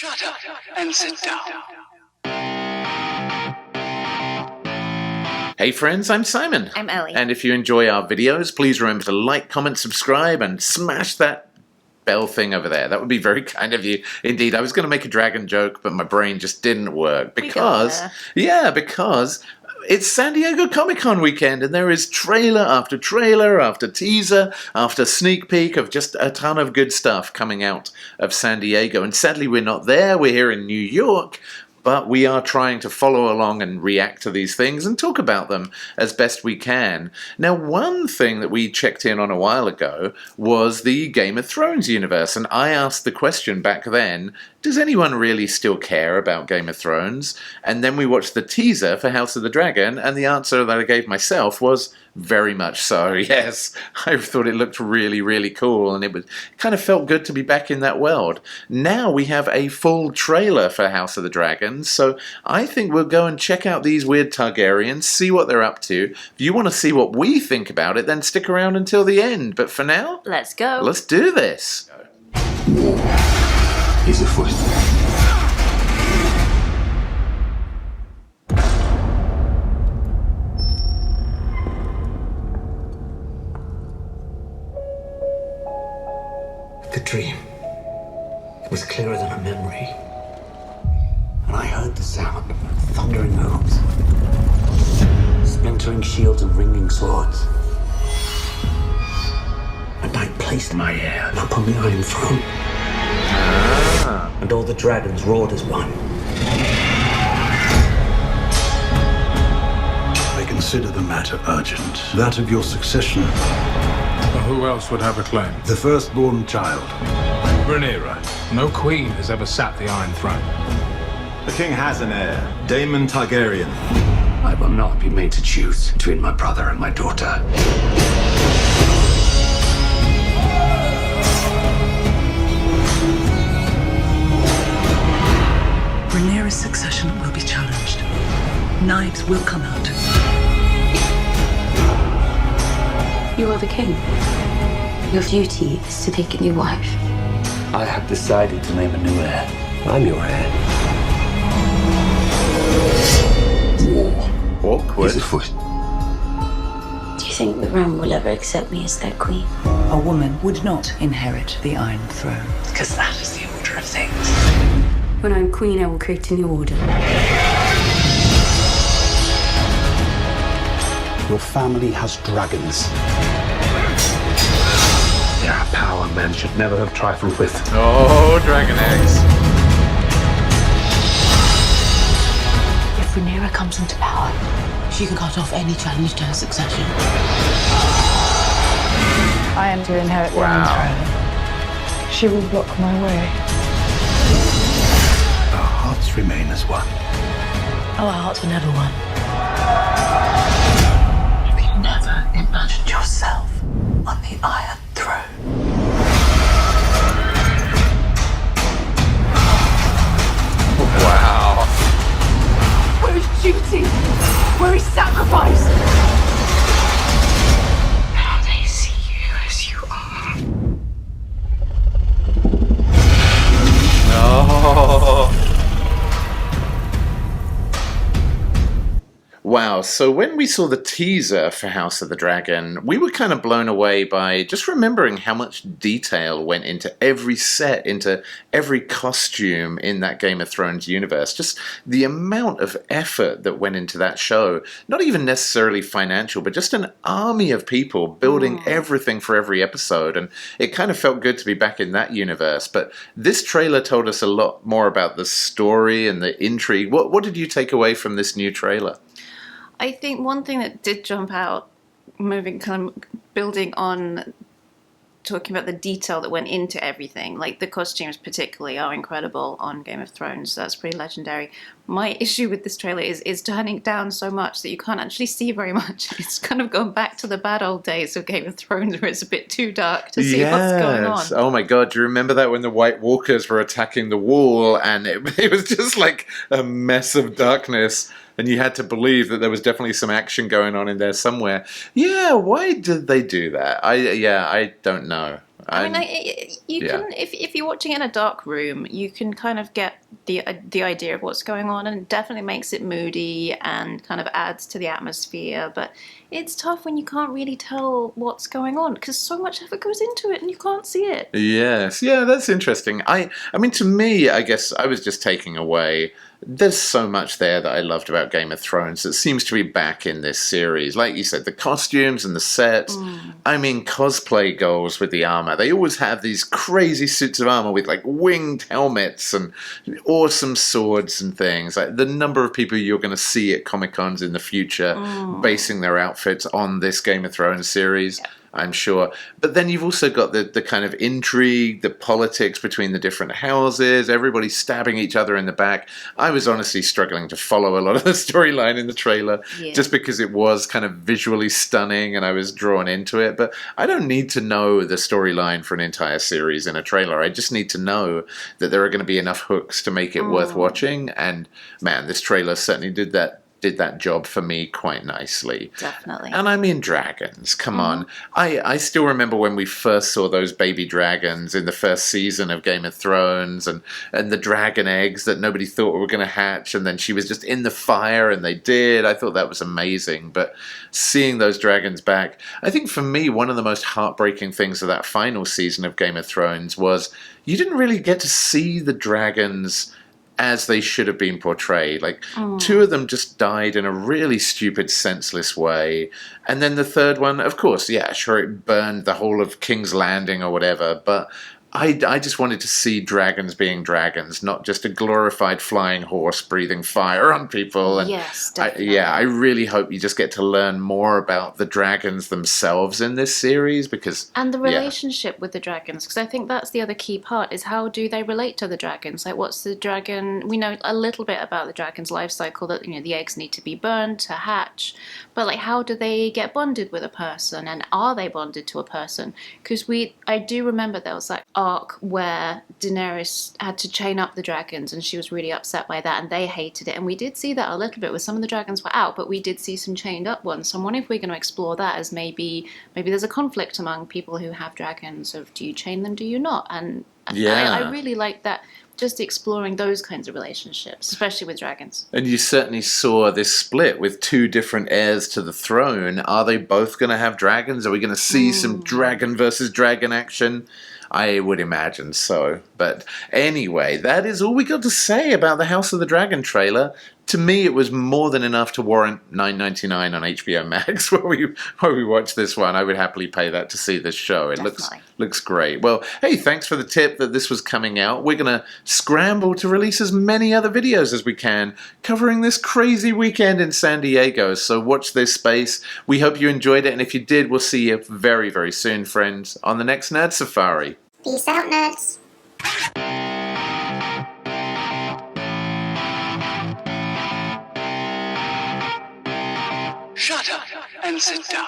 Shut up and sit down. Hey friends, I'm Simon. I'm Ellie. And if you enjoy our videos, please remember to like, comment, subscribe, and smash that bell thing over there. That would be very kind of you. Indeed, I was going to make a dragon joke, but my brain just didn't work. Because it's San Diego Comic-Con weekend, and there is trailer after teaser after sneak peek of just a ton of good stuff coming out of San Diego. And sadly, we're not there. We're here in New York. But we are trying to follow along and react to these things and talk about them as best we can. Now, one thing that we checked in on a while ago was the Game of Thrones universe. And I asked the question back then, does anyone really still care about Game of Thrones? And then we watched the teaser for House of the Dragon, and the answer that I gave myself was very much so, yes. I thought it looked really, really cool, and it kind of felt good to be back in that world. Now we have a full trailer for House of the Dragon, so I think we'll go and check out these weird Targaryens, see what they're up to. If you want to see what we think about it, then stick around until the end. But for now, let's go. Let's do this. He's afoot. The dream. It was clearer than a memory. And I heard the sound of thundering hooves, splintering shields and ringing swords. And I placed my heir upon the Iron Throne. And all the dragons roared as one. I consider the matter urgent. That of your succession. Well, who else would have a claim? The firstborn child. Rhaenyra. No queen has ever sat the Iron Throne. The king has an heir, Daemon Targaryen. I will not be made to choose between my brother and my daughter. Rhaenyra's succession will be challenged. Knives will come out. You are the king. Your duty is to pick a new wife. I have decided to name a new heir. I'm your heir. War. Awkward. Is afoot. Do you think the realm will ever accept me as their queen? A woman would not inherit the Iron Throne, because that is the order of things. When I'm queen, I will create a new order. Your family has dragons. They are a power men should never have trifled with. Oh, dragon eggs. If Rhaenyra comes into power, she can cut off any challenge to her succession. I am to inherit the Iron Throne. She will block my way. Our hearts remain as one. Oh, our hearts were never one. Have you never imagined yourself on the Iron Throne? Wow. Where is duty? Where is sacrifice? Now they see you as you are. Oh. Wow, so when we saw the teaser for House of the Dragon, we were kind of blown away by just remembering how much detail went into every set, into every costume in that Game of Thrones universe. Just the amount of effort that went into that show, not even necessarily financial, but just an army of people building everything for every episode, and it kind of felt good to be back in that universe. But this trailer told us a lot more about the story and the intrigue. What did you take away from this new trailer? I think one thing that did jump out, building on talking about the detail that went into everything, like the costumes particularly are incredible on Game of Thrones. That's pretty legendary. My issue with this trailer is turning it down so much that you can't actually see very much. It's kind of going back to the bad old days of Game of Thrones where it's a bit too dark to see what's going on. Oh my god, do you remember that when the White Walkers were attacking the wall and it was just like a mess of darkness? And you had to believe that there was definitely some action going on in there somewhere. Yeah, why did they do that? I don't know. I mean, you can if you're watching in a dark room, you can kind of get the idea of what's going on, and it definitely makes it moody and kind of adds to the atmosphere. But it's tough when you can't really tell what's going on because so much effort goes into it and you can't see it. Yes, yeah, that's interesting. I mean, to me, I guess I was just taking away. There's so much there that I loved about Game of Thrones that seems to be back in this series. Like you said, the costumes and the sets. I mean, cosplay goals with the armor. They always have these crazy suits of armor with like winged helmets and awesome swords and things. Like the number of people you're going to see at Comic-Cons in the future basing their outfits on this Game of Thrones series. I'm sure. But then you've also got the kind of intrigue, the politics between the different houses, everybody stabbing each other in the back. I was honestly struggling to follow a lot of the storyline in the trailer just because it was kind of visually stunning and I was drawn into it. But I don't need to know the storyline for an entire series in a trailer. I just need to know that there are going to be enough hooks to make it worth watching. And man, this trailer certainly did that job for me quite nicely. Definitely. And I mean dragons, come on. I still remember when we first saw those baby dragons in the first season of Game of Thrones and the dragon eggs that nobody thought were going to hatch and then she was just in the fire and they did. I thought that was amazing. But seeing those dragons back, I think for me one of the most heartbreaking things of that final season of Game of Thrones was you didn't really get to see the dragons as they should have been portrayed. Like, two of them just died in a really stupid, senseless way. And then the third one, of course, yeah, sure, it burned the whole of King's Landing or whatever, but I just wanted to see dragons being dragons, not just a glorified flying horse breathing fire on people. And yes, definitely. I really hope you just get to learn more about the dragons themselves in this series because... And the relationship with the dragons, because I think that's the other key part, is how do they relate to the dragons? Like, what's the dragon... We know a little bit about the dragon's life cycle, that, you know, the eggs need to be burned to hatch, but, like, how do they get bonded with a person, and are they bonded to a person? Because I do remember there was that arc where Daenerys had to chain up the dragons and she was really upset by that and they hated it, and we did see that a little bit where some of the dragons were out, but we did see some chained up ones. So I'm wondering if we're going to explore that as maybe there's a conflict among people who have dragons of do you chain them, do you not? And I really like that, just exploring those kinds of relationships, especially with dragons. And you certainly saw this split with two different heirs to the throne. Are they both going to have dragons? Are we going to see some dragon versus dragon action? I would imagine so. But anyway, that is all we got to say about the House of the Dragon trailer. To me, it was more than enough to warrant $9.99 on HBO Max where we watch this one. I would happily pay that to see this show. It looks great. Well, hey, thanks for the tip that this was coming out. We're going to scramble to release as many other videos as we can covering this crazy weekend in San Diego. So watch this space. We hope you enjoyed it. And if you did, we'll see you very, very soon, friends, on the next Nerd Safari. Peace out, nerds. Shut up and sit down.